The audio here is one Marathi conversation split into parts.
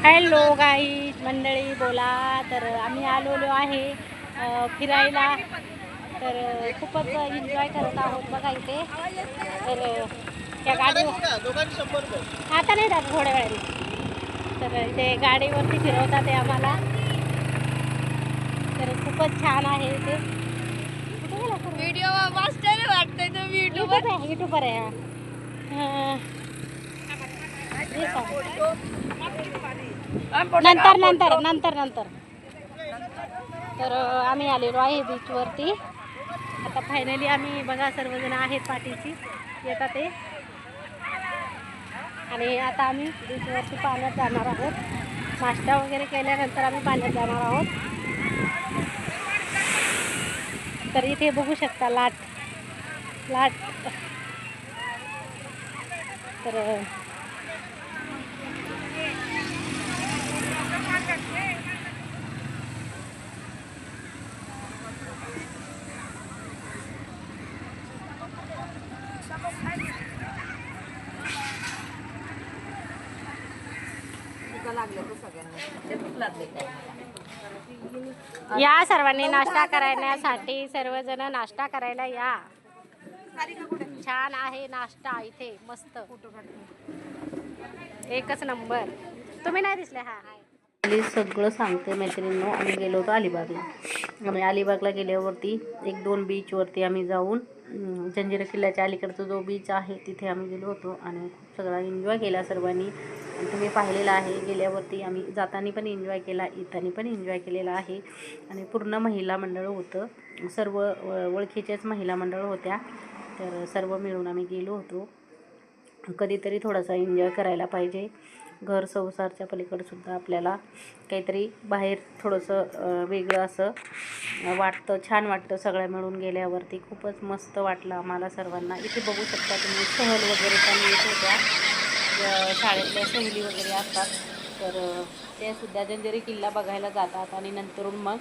हॅलो गाई मंडळी, बोला. तर आम्ही आलेलो आहे फिरायला. तर खूपच एन्जॉय करत आहोत बघा इथे. तर त्या गाडीवर आता नाही जात थोड्या वेळाने. तर इथे गाडीवरती फिरवतात ते आम्हाला. तर खूपच छान आहे इथे. व्हिडिओ मास्टर वाटतंय तो युट्यूबर आहे हा. नंतर नंतर नंतर नंतर तर आम्ही आलेलो आहे बीचवरती. आता फायनली आम्ही बघा सर्वजण आहेत पाठीची येतात ते. आणि आता आम्ही बीचवरती पाण्यात जाणार आहोत. नाश्ता वगैरे केल्यानंतर आम्ही पाण्यात जाणार आहोत. तर इथे बघू शकता लाट लाट. तर या सर्वांनी नाश्ता करण्यासाठी, सर्वजण नाश्ता करायला या. छान आहे नाश्ता इथे, मस्त एकच नंबर. तुम्ही नाही दिसले हा. सगळं सांगते मैत्रिणींनो. आम्ही गेलो होतो अलिबागला. आम्ही अलिबागला गेल्यावरती 1-2 बीचवरती आम्ही जाऊन जंजिरा किल्ल्याच्या अलीकडचा जो बीच आहे तिथे आम्ही गेलो होतो आणि खूप सगळा एन्जॉय केला सर्वांनी. तुम्ही पाहिलेलं आहे. गेल्यावरती आम्ही जाताना पण एन्जॉय केला, येताना पण एन्जॉय केलेला आहे. आणि पूर्ण महिला मंडळ होतं, सर्व ओळखीच्याच महिला मंडळ होत्या. तर सर्व मिळून आम्ही गेलो होतो. कधीतरी थोडासा एन्जॉय करायला पाहिजे. घर संसारच्या पलीकडंसुद्धा आपल्याला काहीतरी बाहेर थोडंसं वेगळं असं वाटतं, छान वाटतं. सगळ्या मिळून गेल्यावरती खूपच मस्त वाटलं आम्हाला सर्वांना. इथे बघू शकता तुम्ही सहल वगैरे पण येत होत्या. शाळेतल्या सहली वगैरे असतात, तर ते जंजिरा किल्ला बघायला जातात आणि नंतरून मग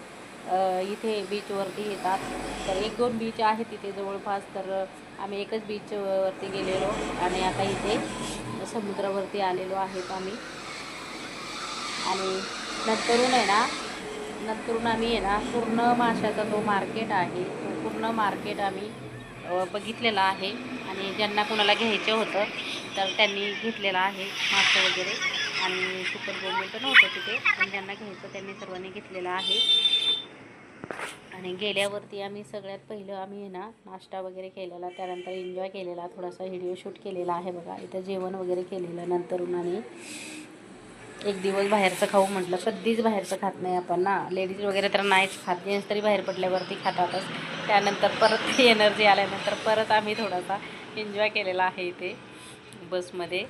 इथे बीचवरती येतात. तर 1-2 बीच आहेत तिथे जवळपास. तर आम्ही एकच बीचवरती गेलेलो आणि आता इथे समुद्रावरती आलेलो आहेत आम्ही. आणि नंतरून आम्ही आहे ना पूर्ण माशाचा जो मार्केट आहे तो पूर्ण मार्केट आम्ही बघितलेला आहे. आणि ज्यांना कोणाला घ्यायचं होतं तर त्यांनी घेतलेलं आहे मासे वगैरे. आणि सुपर बोंबील तर नव्हतं तिथे, पण ज्यांना घ्यायचं त्यांनी सर्वांनी घेतलेलं आहे. आणि गेल्यावरती आम्ही सगळ्यात पहिलं आम्ही आहे ना नाश्ता वगैरे केलेला, त्यानंतर एन्जॉय केलेला, थोडासा व्हिडिओ शूट केलेला आहे बघा. इथं जेवण वगैरे केलेलं. नंतरून आम्ही एक दिवस बाहेरचं खाऊ म्हटलं. कधीच बाहेरचं खात नाही आपण ना, लेडीज वगैरे तर नाहीच खात, जेंट्स तरी बाहेर पडल्यावरती खातातच. त्यानंतर परत एनर्जी आल्यानंतर परत आम्ही थोडासा एन्जॉय केलेला आहे इथे बसमध्ये.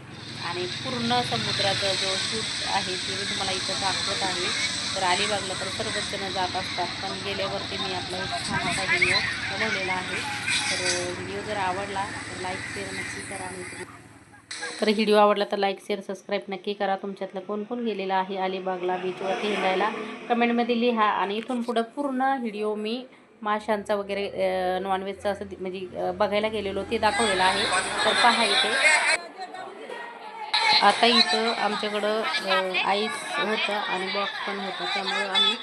आणि पूर्ण समुद्राचा जो शूट आहे ते मी तुम्हाला इथं दाखवत आहे. तर अलिबागला तर सर्वच जण जात असतात, पण गेल्यावरती मी आपला एक छान असा व्हिडिओ बनवलेला आहे. तर व्हिडिओ जर आवडला तर लाईक शेअर नक्की करा. तर व्हिडिओ आवडला तर लाईक शेअर सबस्क्राईब नक्की करा. तुमच्यातलं कोण कोण गेलेलं आहे अलिबागला बीचवरती हिंडायला कमेंटमध्ये लिहा. आणि इथून पुढं पूर्ण व्हिडिओ मी माशांचा वगैरे नॉनव्हेजचा असं म्हणजे बघायला गेलेलो ते दाखवलेलं आहे. तर पहा इथे. आता इथं आमच्याकडं आईस होतं आणि बॉक्स पण होतं, त्यामुळं आम्ही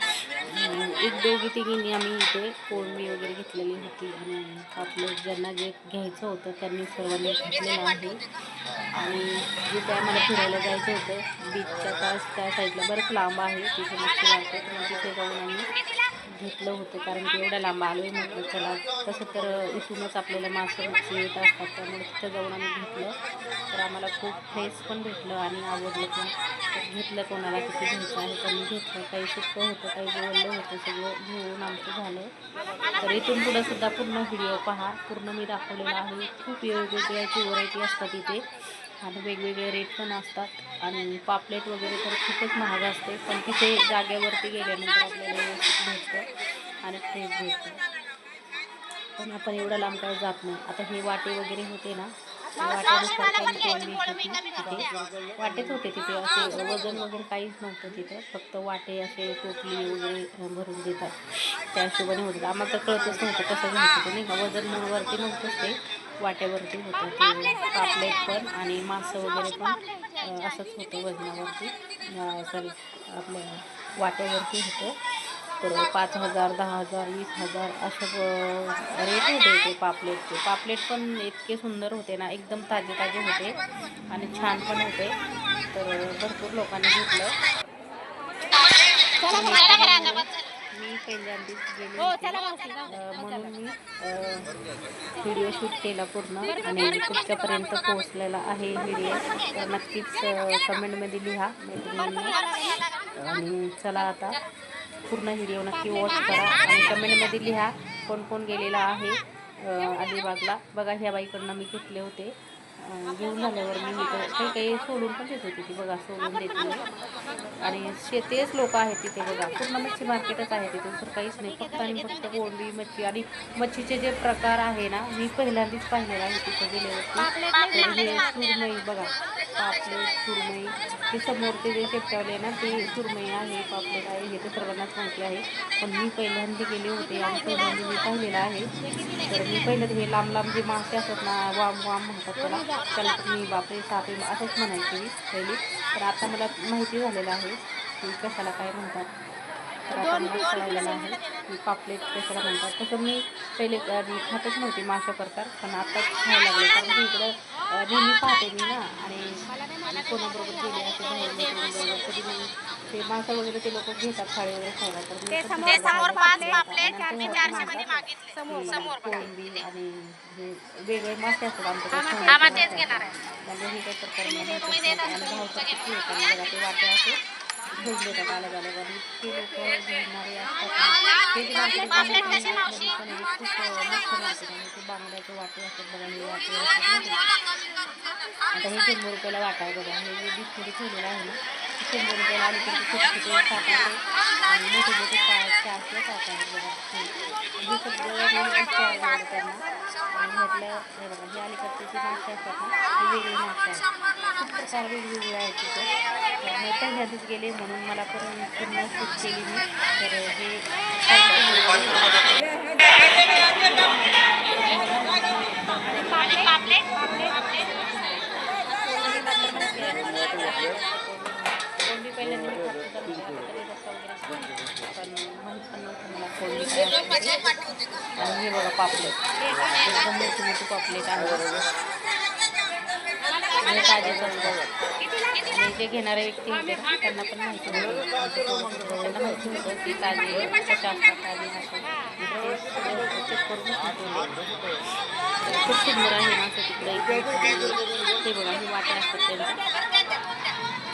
1-2-3 आम्ही इथे कोळंबी वगैरे घेतलेली होती. आणि आपलं ज्यांना जे घ्यायचं होतं त्यांनी सर्वांनी घेतलेलं आहे. आणि जिथे आम्हाला फिरायला जायचं होतं बीचच्या त्या साईडला बरंच लांब आहे, तिथे मच्छी मार्केट, मग तिथे जाऊन आम्ही घेतलं होतं. कारण की एवढ्या लांब आलो आहे म्हटलं चला, तसं तर इथूनच आपल्याला मासे मच्छी येत असतात, त्यामुळे तिथं जाऊन आम्ही घेतलं. तर आम्हाला खूप फ्रेश पण भेटलं आणि आवडलं पण. तर घेतलं, कोणाला किती घ्यायचं आहे त्यांनी घेतलं. काही सुकं होतं, काही बोललं होतं, सगळं घेऊन आमचं झालं. तर इथून पुढं सुद्धा पूर्ण व्हिडिओ पहा, पूर्ण मी दाखवलेला आहे. खूप वेगवेगळ्याची व्हरायटी असतात इथे आणि वेगवेगळे रेट पण असतात. आणि पापलेट वगैरे तर खूपच महाग असते, पण तिथे जागेवरती गेल्यानंतर आपल्याला व्यवस्थित भेटतं आणि फ्रेश भेटतं. पण आपण एवढं लांब काय जात नाही. आता हे वाटे वगैरे होते ना, वाट्यानुसार काही कोळंबी होती तिथे, वाटेच होते तिथे, असे वजन वगैरे काहीच नव्हतं तिथं, फक्त वाटे असे टोपली वगैरे भरून देतात त्या हिशोबाने होतं. आम्हाला तर कळतच नव्हतं कसं घ्यायचं ते, नाही का. वजन म्हणूनवरती नव्हतंच ते, वाट्यावरती होतं ते पापलेट पण आणि मासं वगैरे पण असंच होतं वजनावरती, सॉरी आपल्या वाट्यावरती होतं. तर 5,000, 10,000, 20,000 असे रेट होते ते पापलेटचे. पापलेट पण इतके सुंदर होते ना, एकदम ताजे ताजे होते आणि छान पण होते. तर भरपूर लोकांनी घेतलं. मी पहिल्यांदाच गेले होते म्हणून मी व्हिडिओ शूट केला पूर्ण आणि तुमच्यापर्यंत पोहोचलेला आहे व्हिडिओ. तर नक्कीच कमेंटमध्ये लिहा मैत्रिणींनी. आणि चला आता पूर्ण व्हिडिओ नक्की वॉच करा आणि कमेंटमध्ये लिहा कोण कोण गेलेला आहे अलिबागला. बघा ह्या बाईकडनं मी घेतले होते. घेऊन झाल्यावर मी इथं काही काही सोडून पण देत होती ती. बघा सोडून देते आणि तेच लोक आहेत तिथे. बघा पूर्ण मच्छी मार्केटच आहे तिथे, तर काहीच नाही, फक्त आणि फक्त कोळंबी मच्छी. आणि मच्छीचे जे प्रकार आहे ना, मी पहिल्यांदाच पाहिलेला आहे तिथे गेल्यावरती. तर हे सुरमई बघा, पापलेट सुरमई, ते समोर ते जे चेपटावले ना ते सुरमई आहे, पापलेट आहे, हे तर सर्वांनाच माहिती आहे. पण मी पहिल्यांदा गेले होते आणि पहिल्यांदा मी पाहिलेलं आहे. तर मी पहिलं हे लांब लांब जे मासे असतात ना, वाम वाम म्हणतात त्याला तर मी बापरे सापे असंच म्हणायची मी पहिली. तर आता मला माहिती झालेलं आहे की कशाला काय म्हणतात. तर आता मला कळालेलं आहे की पापलेट कशाला म्हणतात. तसं मी पहिले खातच नव्हती मासे प्रकार, पण आताच खायला लागले. कारण की इकडं नेहमी पाहते मी ना, आणि कोणाबरोबर गेले असे बाहेर कधी मग ते मासा वगैरे ते लोक घेतात थाळी वगैरे खायला. तर कोळंबी आणि हे वेगळे मासे असतात आमच्याकडे. म्हणजे हे काही प्रकार आणि भावचं किती होतं बघा. ते वाटे असे घेऊन देतात आल्या आणि इतके लोक घेणारे असतात. ते खूप मस्त मार्केट आहे. ते बांगड्याचे वाटे असतात बघा, हे वाटे असतात. आता हे 100 रुपयाला वाटा आहे बघा. हे जे डिशमध्ये ठेवलेलं आहे ना, 100 रुपयाला. आणि त्यांचे छोटे छोटे सापाचे आणि मोठे मोठे 400 साप आहेत बघा. हे सगळं त्यांना. आणि म्हटलं हे बघा, हे अलीकडचे जे मासे असतात ना, हे वेगळे मासे आहेत. खूप प्रकार वेगवेगळे आहेत तिथे. तर मी पहिल्यांदाच गेले म्हणून मला पूर्ण शूट केली मी. तर हे कोळंबी पहिल्यांदा मी खात होता, कधी रस्ता वगैरे पण माहीत पण नव्हतं मला कोळंबी काय असते. आणि हे बघा पापलेट, एकदम मोठी मोठी पापलेट आहे. हे ताजेच असतात. आणि जे घेणारे व्यक्ती होते ना, त्यांना पण माहिती होतं, त्यांना माहिती होतं की ताजे कशा असतात, ताजे नसतात. चेक करून खूप सुंदर आहे मासे तिकडे. ते बघा, हे वाटे असतात त्यांचे,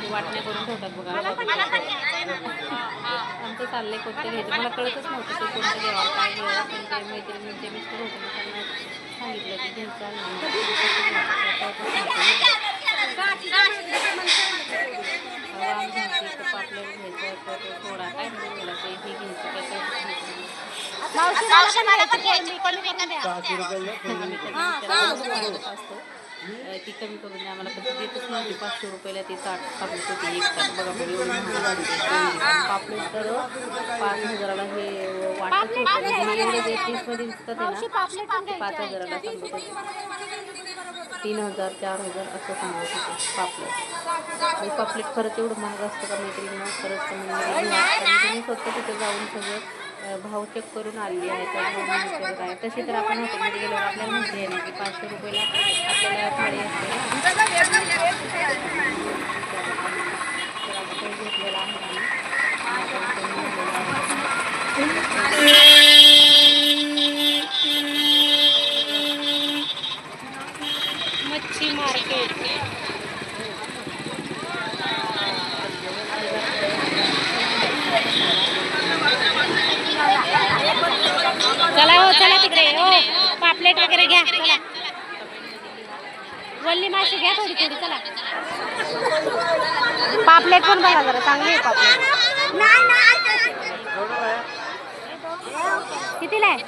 ते वाटणे करून ठेवतात बघा. आमचं चाललंय कोणतं घ्यायचं मला कळतच नव्हतं ते कोणतं घ्यावं काय घ्यावं. पण ते मैत्रिणींचे मिस्टर होते ना, त्यांना सांगितलं की घ्यायचं पापलेट घ्यायचं, तर थोडा काय मला ते हे घ्यायचं असतो ती कमी करून द्या मला. पण ती देतच नव्हती. 500 रुपयाला ती ताट पापलेट होती, एक ताट बघा. पण एवढी महाग पापलेट तर 5,000ला हे वाटत होतं. एवढे जे पीसमध्ये दिसतात आहे ना, 5,000ला सांगत होते. 3,000, 4,000 असं सांगत होते पापलेट. आणि पापलेट खरंच एवढं महाग असतं का मैत्रिणींना? खरंच कमी कारण मी स्वतः तिथे जाऊन सगळं भाव चेक करून आलेली आहे. तर करत आहे. तशी तर आपण हॉटेलमध्ये गेल्यावर आपल्याला माहिती आहे ना की 500 रुपयाला आपल्याला थाळी असते ना. तर आता तो घेतलेला आहे मच्छी मार्केट. चला हो, चला तिकडे हो, पापलेट वगैरे घ्या. चला वल्ली माशी घ्या थोडी थोडी. चला पापलेट पण बघा जरा, चांगली आहे पापलेट. कितीला आहे?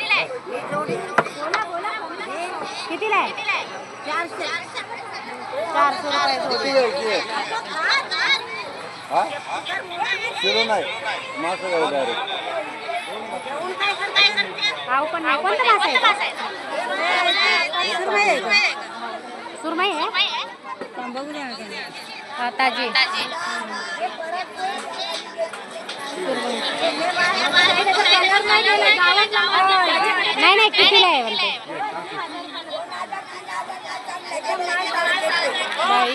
कितीला आहे? 400 रुपये. किलो नाही मासा डायरेक्ट. हाव पण नाही. कोणतं मासा आहे? सुरमई आहे. बघू द्या हा, ताजे नाही नाही कितीला आहे म्हणते बाई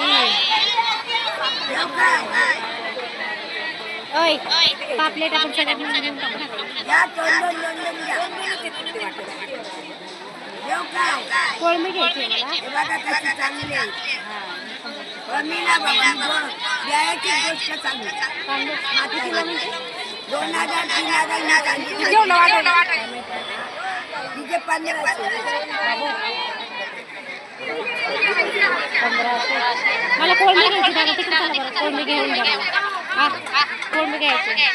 ओय पापलेट आपण सगळ्यात म्हणून घेऊन टाकू. कोळमी घ्यायची आहे मला. कांदे कितीला म्हणते? 1500. मला कोळमी घ्यायची दादा तिकडे चला बरं कोळमी घेऊन जा मला. हा कोळमी घ्यायची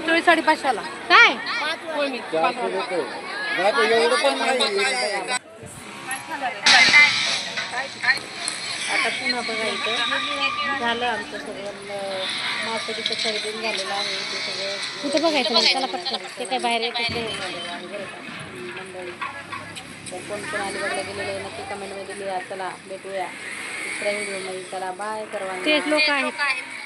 चोळी 550ला काय कोळमी 400 देतो. नाही तर एवढं पण नाही. आता पुन्हा बघायचं झालं आमचं सगळं मासडीचं खरेदीन झालेलं आहे ते सगळं कुठं बघायचं नाही त्याला पटकन ते काय बाहेर येतच नाही मंडळी तर कोण कोण अलिबागला गेलेलं आहे नक्की कमेंटमध्ये लिहा. चला भेटूया दुसऱ्या व्हिडिओमध्ये. चला बाय. परवा तेच लोक आहेत.